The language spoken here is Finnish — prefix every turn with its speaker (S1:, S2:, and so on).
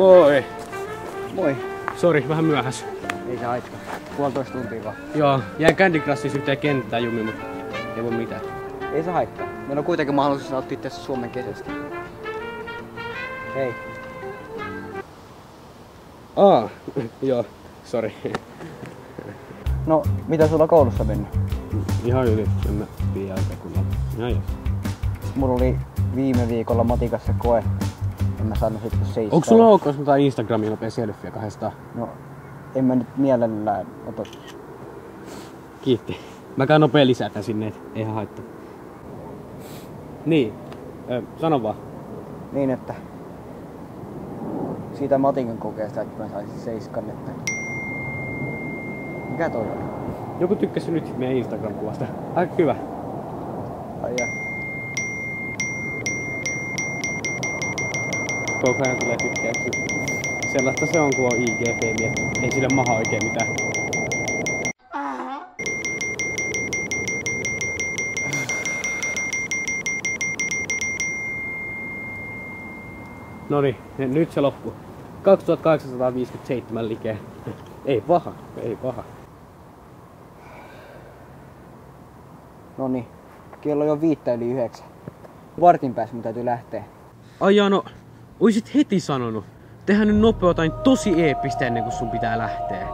S1: Moi.
S2: Moi.
S1: Sori, vähän myöhässä.
S2: Ei se haittaa. 1,5 tuntia vaan.
S1: Joo, jäin Candy Crushissa yhteen kenttään jumiin, mutta ei voi mitään.
S2: Ei se haittaa. Meillä on kuitenkin mahdollisuus nauttia tässä Suomen kesästä. Hei.
S1: Joo, sori.
S2: No, mitä sulla koulussa mennyt?
S1: Ihan hyvin, en mä tiedä aika kunnolla. Ihan joo.
S2: Mulla oli viime viikolla matikassa koe. En mä saanut sitten 7.
S1: Onko sulla ok, jos mä otan Instagramiin nopea selfieä 200?
S2: No, en mä nyt mielellään ota.
S1: Kiitti. Mä käyn nopea lisätä sinne, et eihän haittaa. Niin, sano vaan.
S2: Niin, että siitä matikan kokeesta, että mä saisin 7, että mikä toi on?
S1: Joku tykkäsi nyt meidän Instagram-kuvasta. Aika hyvä.
S2: Ai jää.
S1: Koko ajan tulee tykkäyksiä. Sellaista se on, kun on IG-feimi, että ei sille maha oikein mitään. Noniin, nyt se loppuu. 2857 likeä. Ei paha, ei paha.
S2: Noniin, kello on jo 8:05. Vartin päässä mun täytyy lähteä.
S1: Ai jaa, no, oisit heti sanonut. Tehdään nyt nopeutain tosi eeppistä ennen kuin sun pitää lähteä.